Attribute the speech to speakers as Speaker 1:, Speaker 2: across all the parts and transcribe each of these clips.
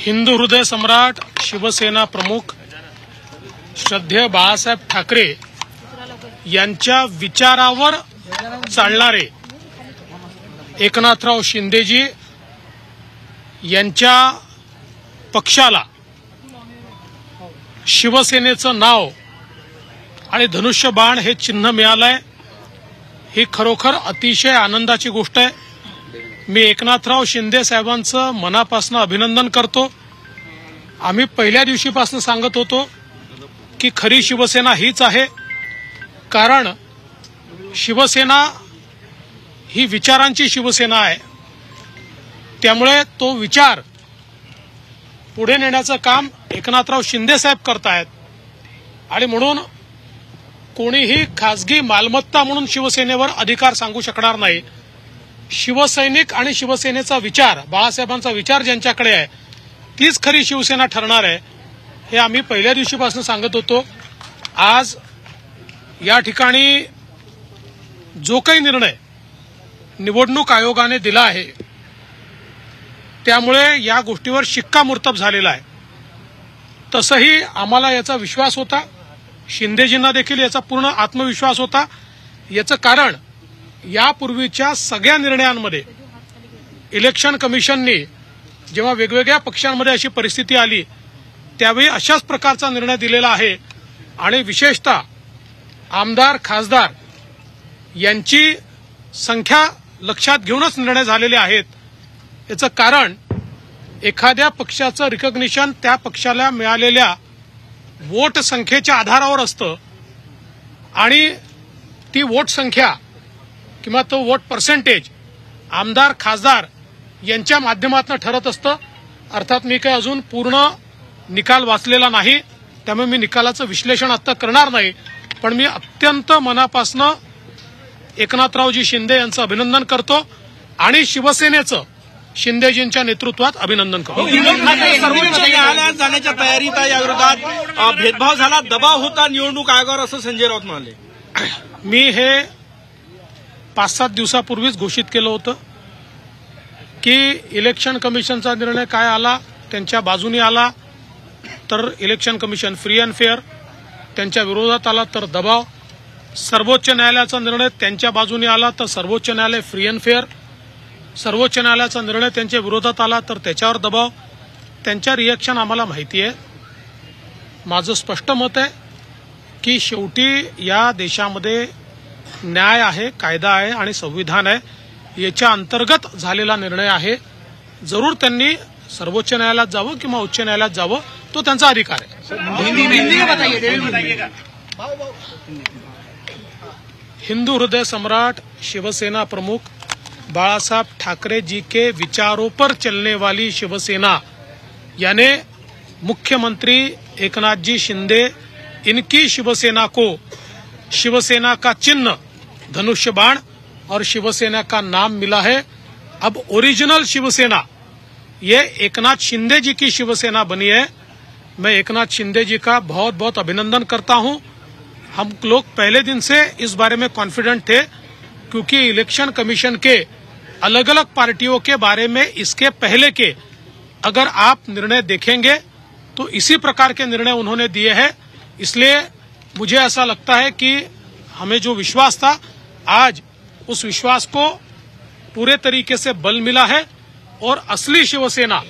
Speaker 1: हिंदू हृदय सम्राट शिवसेना प्रमुख श्रद्धेय बाळासाहेब ठाकरे यांच्या विचारावर चालणारे एकनाथराव शिंदेजी यांच्या पक्षाला शिवसेनेचं नाव आणि धनुष्यबाण हे चिन्ह मिळालंय ही खरोखर अतिशय आनंदाची गोष्ट आहे। मी एकनाथराव शिंदे साहेबांचं मनापासून अभिनंदन करतो। आम्ही पहिल्या दिवशीपासून सांगत होतो की खरी शिवसेना हीच आहे, कारण शिवसेना ही विचारांची शिवसेना आहे। त्यामुळे तो विचार पुढे नेण्याचं काम एकनाथराव शिंदे साहेब करतायत आणि म्हणून कोणीही खासगी मालमत्ता म्हणून शिवसेनेवर अधिकार सांगू शकणार नाही। शिवसैनिक आणि शिवसेनेचा विचार, बाळासाहेबांचा विचार ज्यांच्याकडे आहे तीच खरी शिवसेना ठरणार आहे, हे आम्ही पहिल्या दिवशीपासून सांगत होतो। आज या ठिकाणी जो काही निर्णय निवडणूक आयोगाने दिला आहे त्यामुळे या गोष्टीवर शिक्कामोर्तब झालेला आहे। तसंही आम्हाला याचा विश्वास होता, शिंदेजींना देखील याचा पूर्ण आत्मविश्वास होता। याचं कारण यापूर्वीच्या सगळ्या निर्णयांमध्ये इलेक्शन कमिशनने जेव्हा वेगवेगळ्या पक्षांमध्ये अशी परिस्थिती आली त्यावेळी अशाच प्रकारचा निर्णय दिलेला आहे आणि विशेषतः आमदार खासदार यांची संख्या लक्षात घेऊनच निर्णय झालेले आहेत। याचं कारण एखाद्या पक्षाचं रिकॉग्निशन त्या पक्षाला मिळालेल्या वोट संख्येच्या आधारावर असतं आणि ती वोट संख्या किंवा तो वोट पर्सेंटेज आमदार खासदार यांच्या माध्यमातून ठरत असतं। अर्थात मी काही अजून पूर्ण निकाल वाचलेला नाही, त्यामुळे मी निकालाचं विश्लेषण आता करणार नाही, पण मी अत्यंत मनापासून एकनाथरावजी शिंदे यांचं अभिनंदन करतो आणि शिवसेनेचं शिंदेजींच्या नेतृत्वात अभिनंदन करतो।
Speaker 2: सर्वोच्च न्यायालयात जाण्याच्या तयारीत आहे, याविरोधात भेदभाव झाला, दबाव होता निवडणूक आयोगावर, असं संजय राऊत म्हणाले।
Speaker 1: मी हे 5-7 दिवसापूर्वीच घोषित केलं होतं की इलेक्शन कमिशनचा निर्णय काय आला त्यांच्या बाजूने आला तर election commission free and fair, त्यांच्या विरोधात आला तर दबाव, सर्वोच्च न्यायालयाचा निर्णय त्यांच्या बाजूने आला तर सर्वोच्च न्यायालय फ्री अँड फेअर, सर्वोच्च न्यायालयाचा निर्णय त्यांच्या विरोधात आला तर त्याच्यावर दबाव। त्यांच्या रिएक्शन आम्हाला माहिती आहे। माझं स्पष्ट मत आहे की शेवटी या देशामध्ये न्याय आहे, कायदा आहे आणि संविधान आहे, याच्या अंतर्गत झालेला निर्णय आहे। जरूर त्यांनी सर्वोच्च न्यायालयात जावं किंवा उच्च न्यायालयात जावं, तो त्यांचा अधिकार आहे। हिंदू हृदय सम्राट शिवसेना प्रमुख बाळासाहेब ठाकरे जी के विचारों पर चलने वाली शिवसेना, यानी मुख्यमंत्री एकनाथ जी शिंदे, इनकी शिवसेना को शिवसेना का चिन्ह धनुष्यबाण और शिवसेना का नाम मिला है। अब ओरिजिनल शिवसेना ये एकनाथ शिंदे जी की शिवसेना बनी है। मैं एकनाथ शिंदे जी का बहुत बहुत अभिनंदन करता हूं। हम लोग पहले दिन से इस बारे में कॉन्फिडेंट थे, क्योंकि इलेक्शन कमीशन के अलग अलग पार्टियों के बारे में इसके पहले के अगर आप निर्णय देखेंगे तो इसी प्रकार के निर्णय उन्होंने दिए हैं। इसलिए मुझे ऐसा लगता है कि हमें जो विश्वास था, आज उस विश्वास को पूरे तरीके से बल मिला है और असली शिवसेना,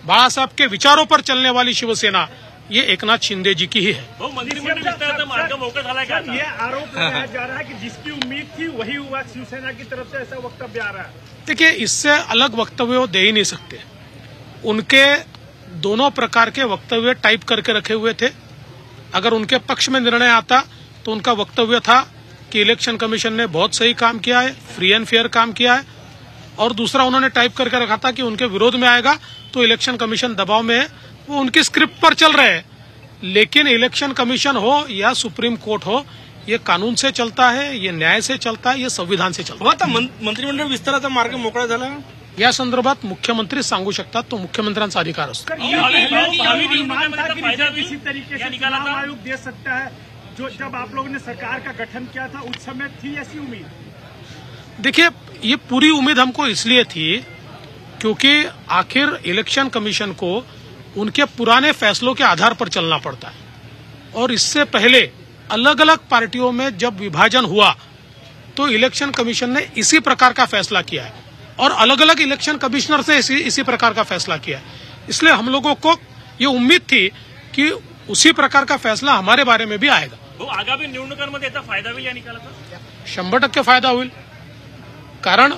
Speaker 1: बाळासाहेब के विचारों पर चलने वाली शिवसेना, ये एकनाथ शिंदे जी की ही है।
Speaker 3: ये आरोप लगाया जा रहा है कि जिसकी उम्मीद थी वही हुआ, शिवसेना की तरफ से ऐसा वक्तव्य आ रहा है।
Speaker 1: देखिए, इससे अलग वक्तव्य वो दे ही नहीं सकते। उनके दोनों प्रकार के वक्तव्य टाइप करके रखे हुए थे। अगर उनके पक्ष में निर्णय आता तो उनका वक्तव्य था कि इलेक्शन कमीशन ने बहुत सही काम किया है, फ्री एंड फेयर काम किया है, और दूसरा उन्होंने टाइप करके रखा था कि उनके विरोध में आएगा तो इलेक्शन कमीशन दबाव में है। वो उनकी स्क्रिप्ट पर चल रहे हैं, लेकिन इलेक्शन कमीशन हो या सुप्रीम कोर्ट हो, ये कानून से चलता है, ये न्याय से चलता है, ये संविधान से चलता है।
Speaker 2: मंत्रिमंडळ विस्ताराचा मार्ग मोकळा झाला
Speaker 1: या संदर्भात मुख्यमंत्री सांगू शकतात, तो मुख्यमंत्र्यांचा अधिकार असतो।
Speaker 3: इसी तरीके से चुनाव आयोग दे सकता है, जो जब आप लोगों ने सरकार का गठन किया था उस समय थी ऐसी उम्मीद?
Speaker 1: देखिए, ये पूरी उम्मीद हमको इसलिए थी क्योंकि आखिर इलेक्शन कमीशन को उनके पुराने फैसलों के आधार पर चलना पड़ता है। और इससे पहले अलग अलग पार्टियों में जब विभाजन हुआ तो इलेक्शन कमीशन ने इसी प्रकार का फैसला किया है और अलग अलग इलेक्शन कमिश्नर से इसी प्रकार का फैसला किया है। इसलिए हम लोगों को ये उम्मीद थी की उसी प्रकार का फैसला हमारे बारे में भी आएगा।
Speaker 4: हो आगामी निवडणुकांमध्ये याचा फायदा होईल या निकालाचा?
Speaker 1: 100% फायदा होईल, कारण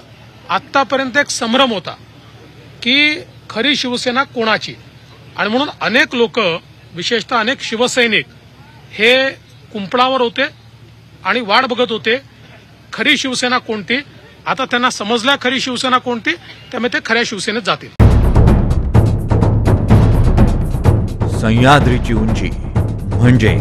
Speaker 1: आतापर्यंत एक संभ्रम होता की खरी शिवसेना कोणाची, आणि म्हणून अनेक लोक विशेषतः अनेक शिवसैनिक हे कुंपणावर होते आणि वाट बघत होते खरी शिवसेना कोणती। आता त्यांना समजलं खरी शिवसेना कोणती, त्यामुळे ते खऱ्या शिवसेनेत जातील।
Speaker 5: सह्याद्रीची उंची म्हणजे